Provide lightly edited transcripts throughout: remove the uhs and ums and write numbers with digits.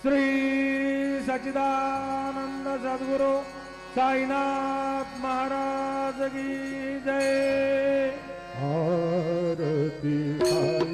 श्री सच्चिदानंद सद्गुरु साईनाथ महाराज की जय। आरती साई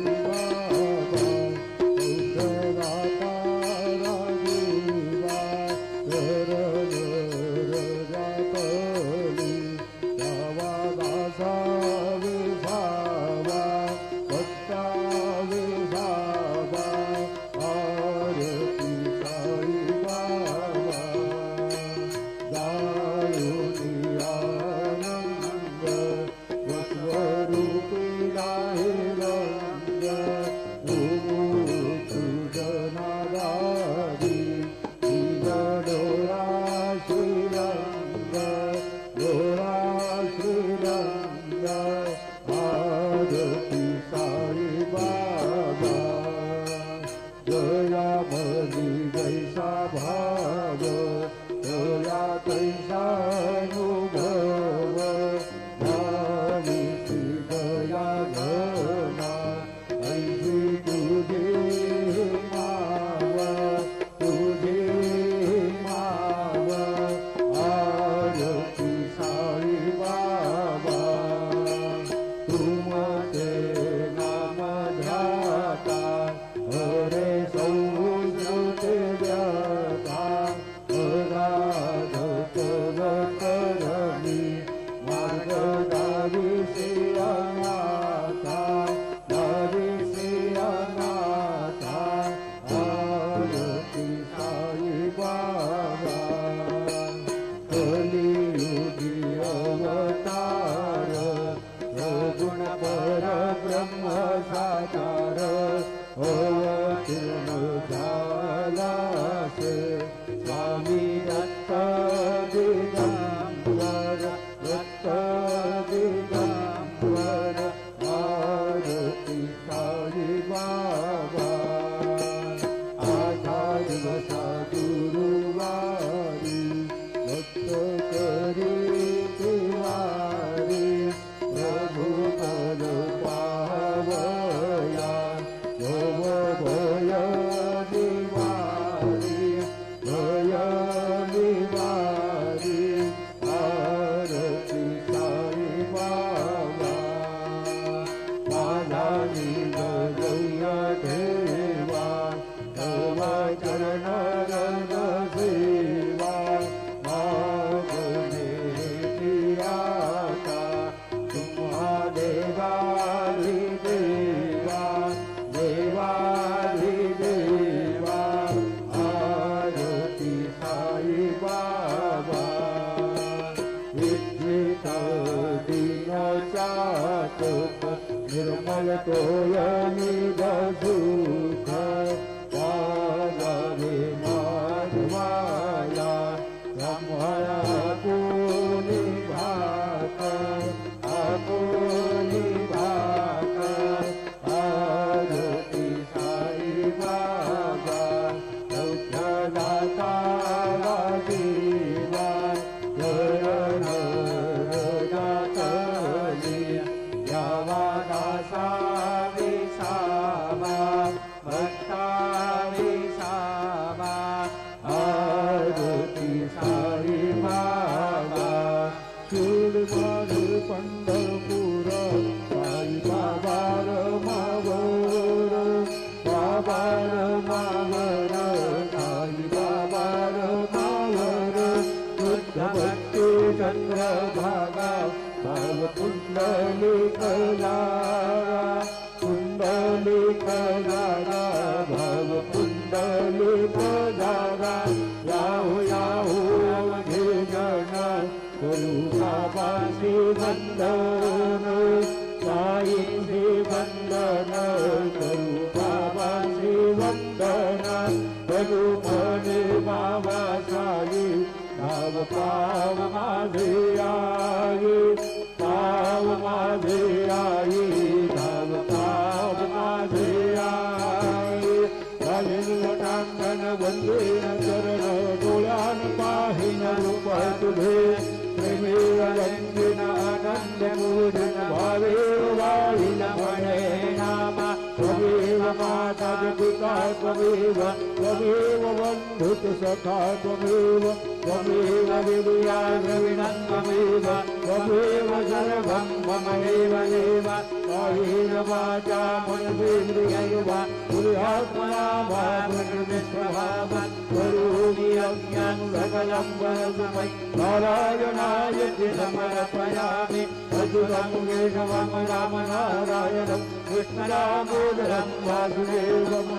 बाबा माता च पिता त्वमेव त्वमेव बन्धुः सखा त्वमेव त्वमेव विद्या द्रविणं त्वमेव त्वमेव सर्वं मम एव देव कायेन वाचा मनसेन्द्रियैर्वा पुरुषात्मना वा प्रकृतिस्वभावात् करोमि यज्ञं सकलं परस्मै नारायणाय समर्पयामि अच्युतं केशवं रामनारायणं कृष्णदामोदरं वासुदेवं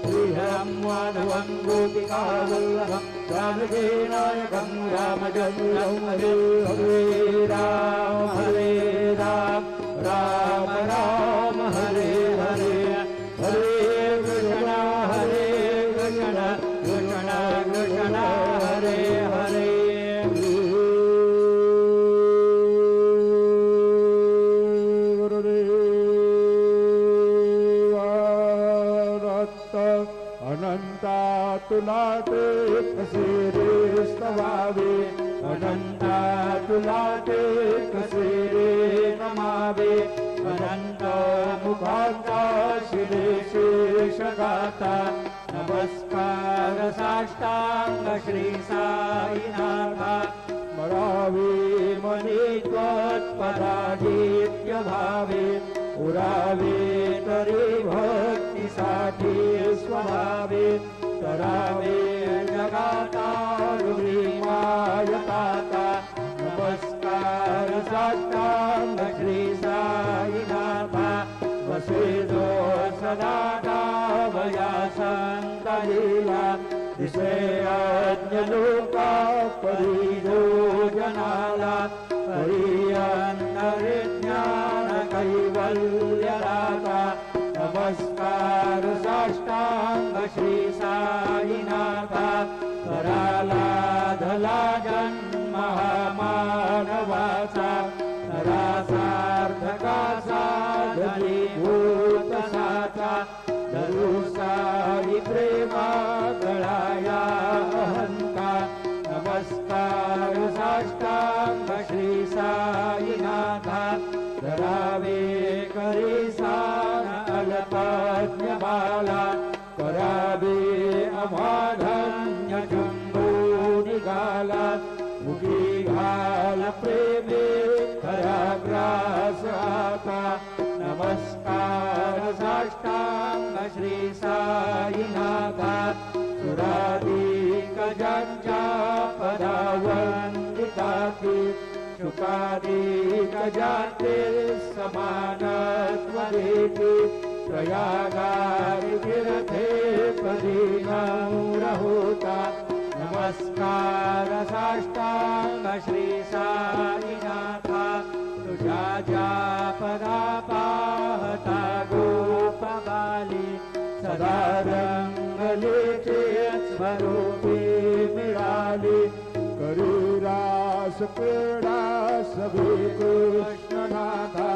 श्रीहरं माधवं गोपिकावल्लभं जानकीनायकं रामचन्द्रं हरे हरे राम राम राम हरे हरे हरे कृष्ण कृष्ण कृष्ण हरे हरे तुला ते कसे रे स्तवावे अनंता तुला ते कसे रे नमावे अनंत मुखांता शिरे शेषगाता नमस्कार साष्टांग श्री साईनाथा स्मरावे मने त्वत्पदादित्य भावे उरावे तरी भक्तीसाठी स्वभावे करावे जगाता मायताता नमस्कार साष्टांग श्री साईनाथा वसे जो सदा डावया संत लीला दिसे यज्ञ लोका परिजो जनाला हरियंतरे ज्ञान कैवल्य राता नमस्कार साष्टांग श्री साईनाथा कराला धला जन्म मानवाचा नरासार्थका साधनी भूत साचा धरुसाई प्रेमा गळाया अहंता नमस्कार साष्टांग श्री साईनाथा धरावे करी सान अल्पज्ञ बाला करावे अमाधन्य जंबो निघाला मुखी घाल प्रेमे खराग्रास आता नमस्कार साष्टांग श्री साईनाथा सुराधिक ज्यांच्या पदावंदिताती शुकाधिक जाते समानत्व देते प्रयागारि तीर्थे पदीनं होता नमस्कार साष्टांग श्री साईनाथा तुझ्या ज्या पदा पाहता गोपबाली सदा रंगलेचे स्वरूपी मिळाली करीरास क्रीडा सभी कृष्णनाथा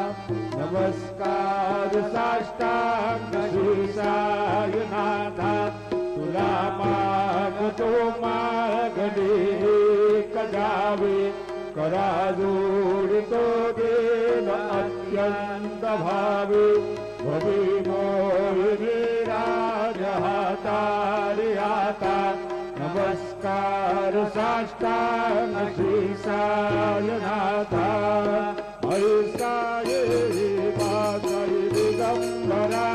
नमस्कार साष्टांग श्री साईनाथा तुला मागतो मागणे कजावे करा जोडितो देव अत्यंत भावे भवी मोहिनी राजहातारी आता नमस्कार साष्टांग श्री साईनाथा ऐसाये पातळी दिगंबरा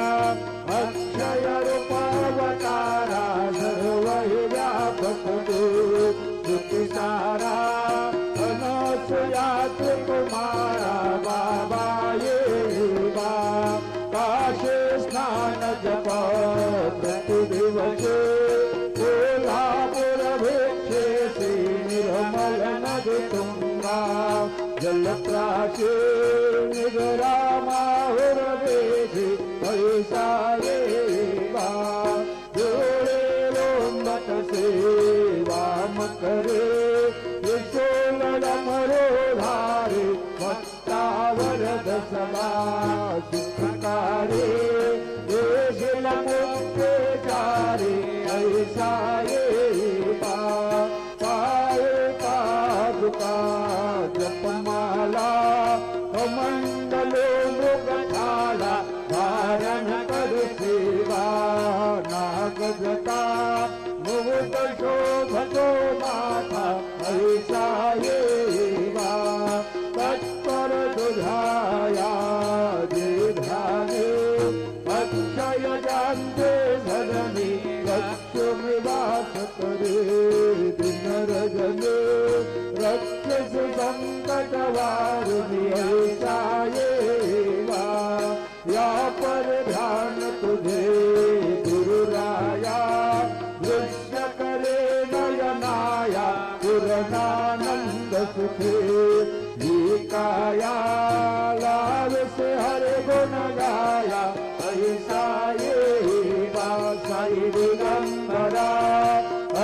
अक्षय रूपावतारा सर्व व्यापक श्रुती सारा अनसुया कुमारा बाबा ये बा काशे स्नान जप प्रतिदिवसे निर्मल नदी तुंगा जलत्राशे निगरामाहुर वेशी ऐसा येवा जोडे लोंबत सेवाम करे विशोलमरो धारे वत्तावरद सदा सुखकारे देशिल मुक्ते चारे ऐसा येवा पादुका जपमाला कमंडलो मृगशाला धारण कर सेवा ऐसा येवा तत्पर तुझाया जे ध्याने अक्षय जानते धरणी लक्ष्मीवास करे दिन रजने रक्षस संकट वारुणी ऐसा येवा या पर ध्यान तुझे गुरुराया दृश्य करे नयनाया पूर्णानंद सुखे ही काया लाभ से हर गुण गाया ऐसा येवा साई दिगंबरा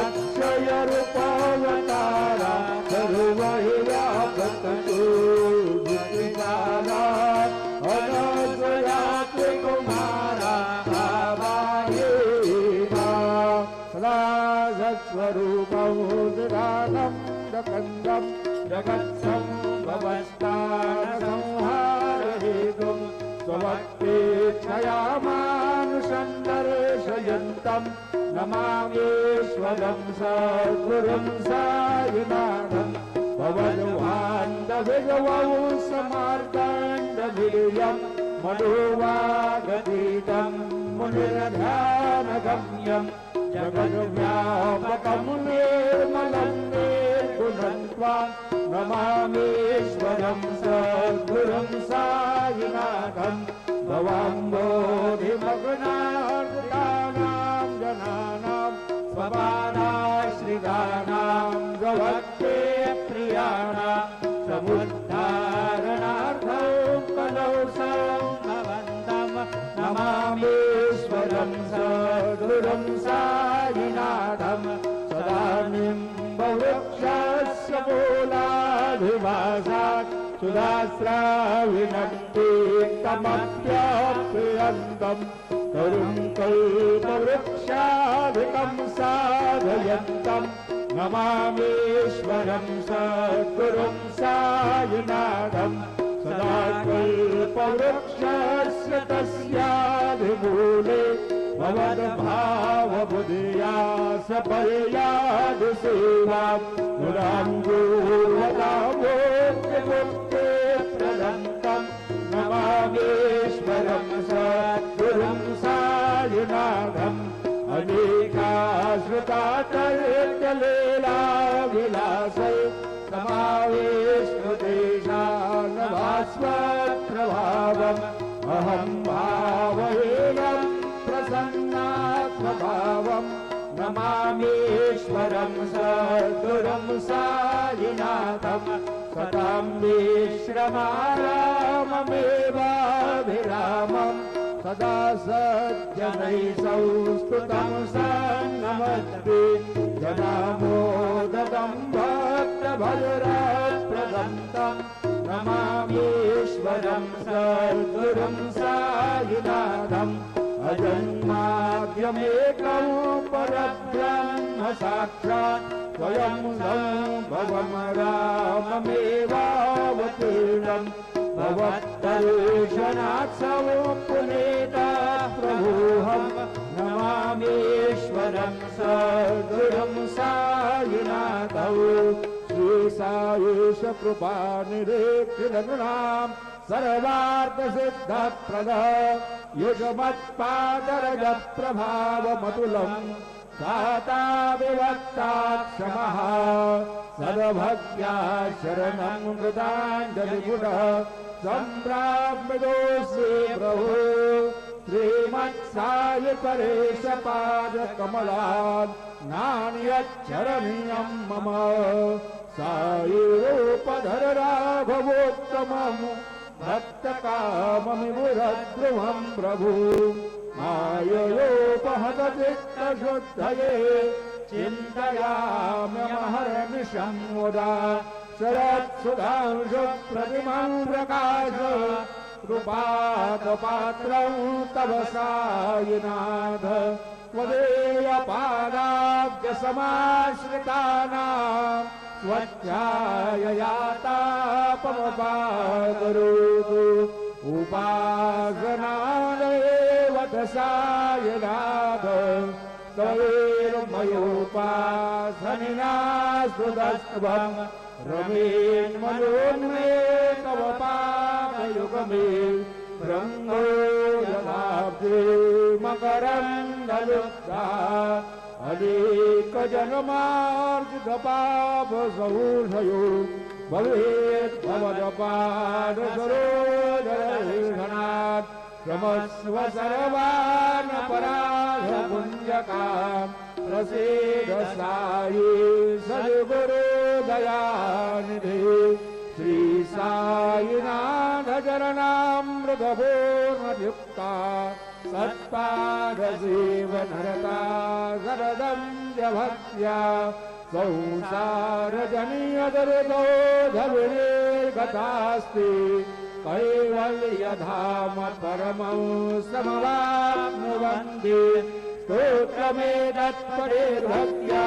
अक्षय रूपावतारा सर्व व्यापक तू विचारा अनसयात कुमारा आवायेवा सदा सत्स्वरूपमुदानन्दकन्दं जगत्सम्भवस्थानसंहारहेतुं स्वभक्तेच्छया मानुषं दर्शयन्तं नमामीश्वरं सद्गुरुं सायिनाथं भवद्वान्दविजवौ समार्ताण्डवीर्यं मनोवागतीतं मुनिर्ध्यानगम्यं जगद्व्यापकं निर्मलं निर्गुणं त्वां नमामीश्वरं सद्गुरुं सायिनाथं भवाम्बोधिमग्नार्तानां जनानां स्वपादाश्रितानां गवत्ते प्रियाणां समुद्धारणार्थं कलौ सम्भवन्तं नमामीश्वरं सद्गुरुं सायिनाथं सदानिम्बवृक्षस्य मूलाधिवासात् सुधास्राविनन्ति तमप्याप्यन्तं तरुं कल्पवृक्षाधिकं साधयन्तं नमामीश्वरं सद्गुरुं सायिनाथं सदा कल्पवृक्षस्य तस्याधिमूले भवद्भावबुद्ध्या सपर्यादिसेवां मुदाम्बूर्वदामोक्षमुक्ते प्रदन्तं नमामीश्वरं सद्गुरुं सायिनाथम् अनेकाश्रुतातर्कलीलाविलासै समावेशदेशानभास्वप्रभावम् अहं भावहीनं प्रसन्नात्मभावम् नमामीश्वरं सद्गुरुं सायिनाथम् सतां विश्रमाराममेवाभिरामम् सदा सज्जनैः संस्तुतं सन्नमस्ति जनामोदतं भक्तभद्रप्रदं तं नमामीश्वरं सद्गुरुं सायिनाथम् अजन्माद्यमेकं परब्रह्म साक्षात् स्वयं भवं राममेवावतीर्णम् भवत्तर्शनात् पुनीता प्रभुहं नमामीश्वरं सद्गुरुं सायिनाथौ श्रीसायेश कृपानिरेक्षितगुणां सर्वार्थसिद्धप्रद युगमत्पादरजप्रभावमतुलं दाता विवक्ताक्षमः सद्भक्त्या शरणं कृताञ्जलिगुणः सम्प्राप्तोऽसि प्रभो श्रीमत्साय परेश पादकमलात् नान्यच्छरणीयं मम सायिरूपधर राघवोत्तमं भक्तकाममिमुरद्रुवं प्रभु माययोपहतचित्तशुद्धये चिन्तयाम्यहर्निशं मुदा शरत्सुधांशु प्रतिमं प्रकाश कृपातपात्रं तव सायिनाथ त्वदीयपादाब्जसमाश्रितानां स्वच्छाययातापमपाकरोतु उपासनादेव सायिनाथ तवैर्मयोपासनिना सुदस्त्वं रमेन् मनोन्मे तव पादयुगमे ब्रह्मो जलाब्धे मकरन्दलुब्धा अनेकजन्मार्जितपापसौषयो भवेत् भवदपादसरोजरघनात् क्षमस्व सर्वान् अपराधपुञ्जकान् प्रसीद साई सद्गुरु दयानिधे श्री साईनाथ चरणामृतपूर्णयुक्ता सत्पादसेवनरता शरदं भक्त्या संसारजनीयदुरितो धविनीर्गतास्ति कैवल्यधाम परमं समवाप्नुवन्ति स्तोत्रमेतत्परिर्भक्त्या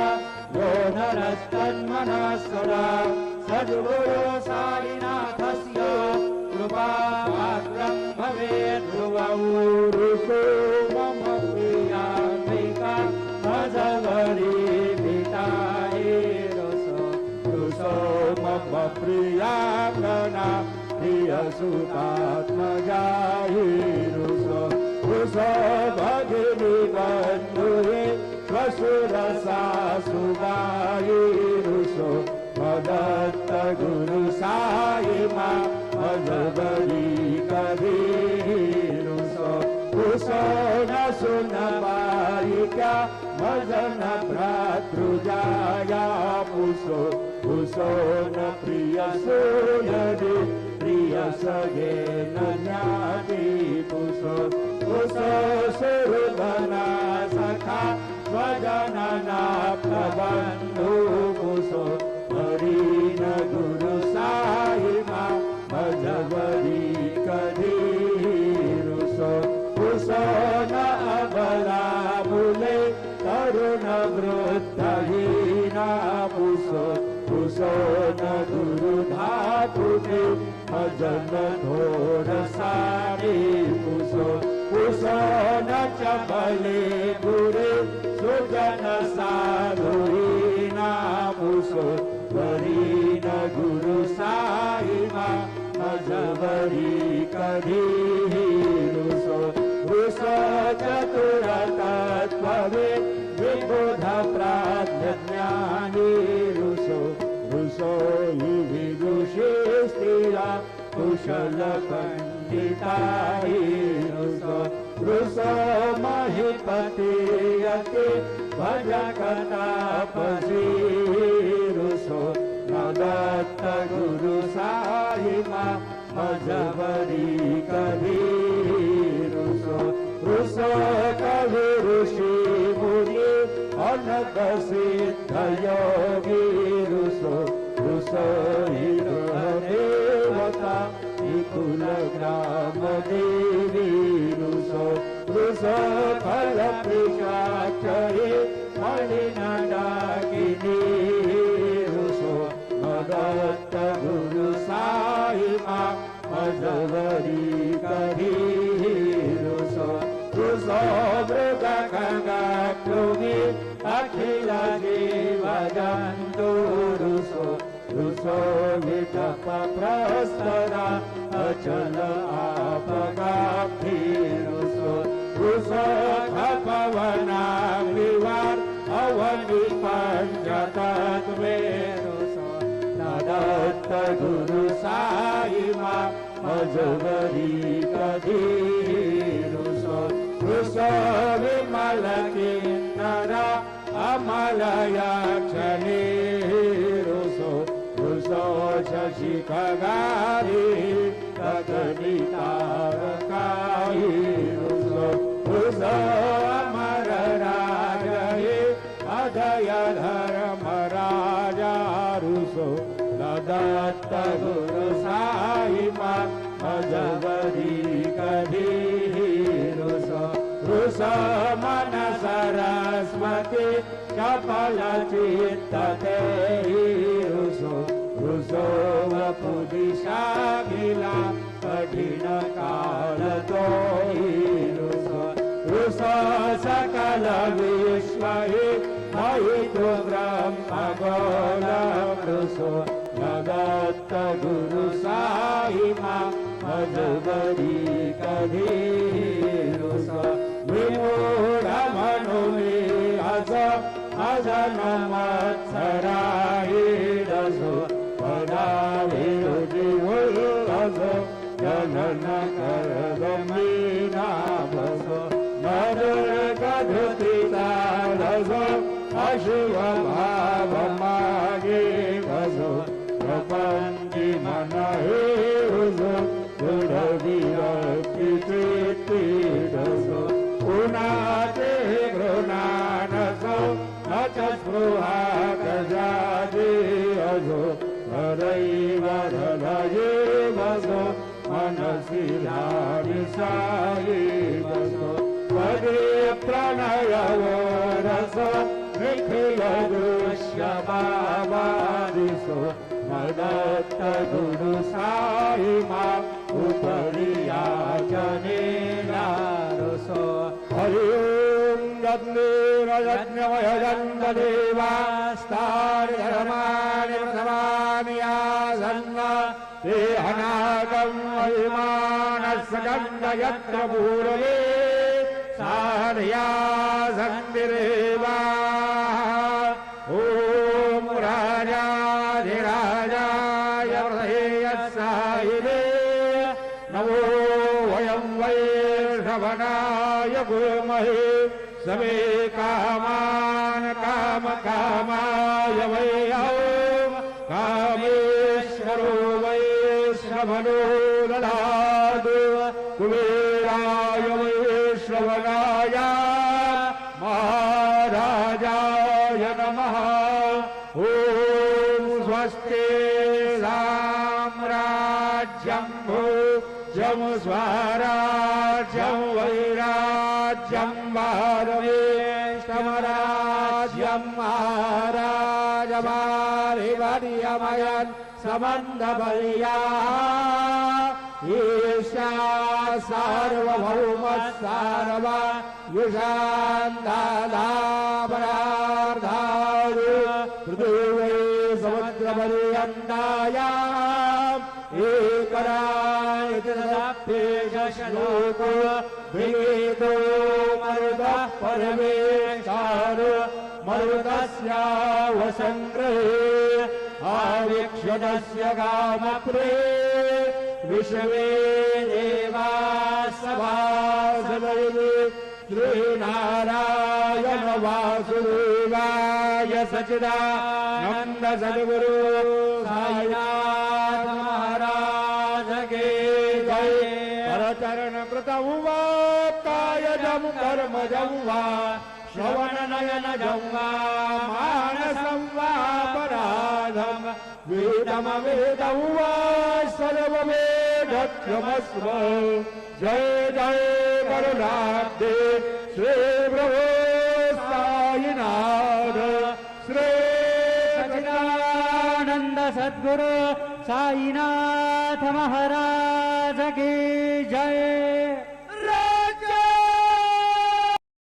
यो नरस्तन्मनः सदा सद्गुरो साईनाथस्य कृपापात्रं भवेत् ध्रुवं ऋषो मम प्रियाम्बिका भजवरी ऋषो मम प्रियाङ्गना प्रियसुतात्मजाहि ऋषो भगिनी बन्धुहे श्वशुरसासुबाहि ऋषो मदत्त गुरु साई मा भजवरी कभी ऋषो न सुन बालिका भजन भ्रातृजाया पुषो न प्रिय सोयरे प्रिय सगे न ज्ञाति पुषो सुरधना सखा स्वजनना प्रबन्धु पुषो हरिन गुरु साई मा भजवरी कधी ऋषो न अबला भूले तरुण वृद्धहीना पुषो न गुरु धातुते भजन घोर सारे पुषो न चपले गुरे सुजन साधुहीना पुषो हरिन गुरु साई मा भजवरी कधी ऋषो चतुरतत्त्ववे विबुध प्राज्ञानी ऋषो हि विदुषे स्त्रिया कुशल पंडिता ऋषो महीपति यति भजक तापसी ऋषो दत्त गुरु साई मा भजवरी कभी ऋषो कवि ऋषि मुनि अनक सिद्ध योगी ऋषो हि देवता कुल ग्राम देवी ऋषो फल पिशाचये मणिनडाकिनी ऋषो मदत्त गुरु साई मा भजवरी कभी ऋषो मृग खगक्रुमि अखिल जीव जन्तु ऋषो विटप प्रस्तरा अचल आपगाभि ऋषो खपवना विवार अवनि पंचतत्वे ऋषो दत्त गुरु साई मा भजवरी कधी ऋषो विमल किन्नरा अमलयाक्षणे ऋषो शशि खगारी गगनितारकायि ऋषो अमर राजये अदय धर्म राजा ऋषो दत्त गुरु साई मा भजवरी कधी ऋषो मन सरस्वती चपल चित्तते ऋषो वपुदिशा गिला कठिन काल तो ऋषो सकल विश्व मयितु ब्रह्मगोलमृषो जगत्त गुरु साई मा मजबरी कधीरुष विमूढ मनुमे अज अजन मत्सराहिरसो पदाभिरुजिहुरसो जनन करदमीना भसो नरकधुतितारसो अशुभ भाव मागे भसो प्रपंची मन हेरुसो दृढ विरक्ति चित्तिरसो पुनाते घृणानसो न च स्पृहा गजादे अजो हरैव हृदये वसो मनसि लालिसाये वसो पदे प्रणयवो रसो निखिल दृश्य भावादिसो मदत्त गुरु साई मा उपरि याचनेना रसो हरि ओम यज्ञमय जन्मदेवास्तानि धर्माणि प्रथमानि आसन्न ते अनागं महिमानस्य गन्ध यत्र पूर्वे साधया सन्निरेवाः ॐ राजाधिराजाय प्रधेयस्सायिने नमो वयं वैष्णवनाय कुर्महे समे कामान् कामकामाय वै ॐ कामेश्वरो वैष्णवनो ददातु कुबेराय वैष्णवनाय महाराजाय नमः ॐ स्वस्ति साम्राज्यं भोज्यं स्वराज्यं वैराज्यं वारवेष्टमराज्यं महाराजमारिवर्यमयन् समन्दपर्याः ईशा सार्वभौमस्सार्वा युषान्दालापरार्धाय पृथिवे समुद्रपर्यन्तायाम् एकरायतिरपेशश्लोको विवेदो मरुतः परमेशार मरुतस्यावसङ्ग्रहे आवीक्ष्यतस्य कामप्रे विश्वे देवाः सभासदैवे श्रीनारायण वासुदेवाय सच्चिदानन्द सद्गुरु साईनाथ महाराज के जय। परचरण कृतं वा कायजं कर्मजं वा श्रवणनयनजं वा मानसं वा पराधं वेदमवेदं वा सर्ववेदक्षमस्व जय जय करुणाब्धे श्री प्रभो साईनाथ श्री सच्चिदानंद सद्गुरु साईनाथ महाराज की जय।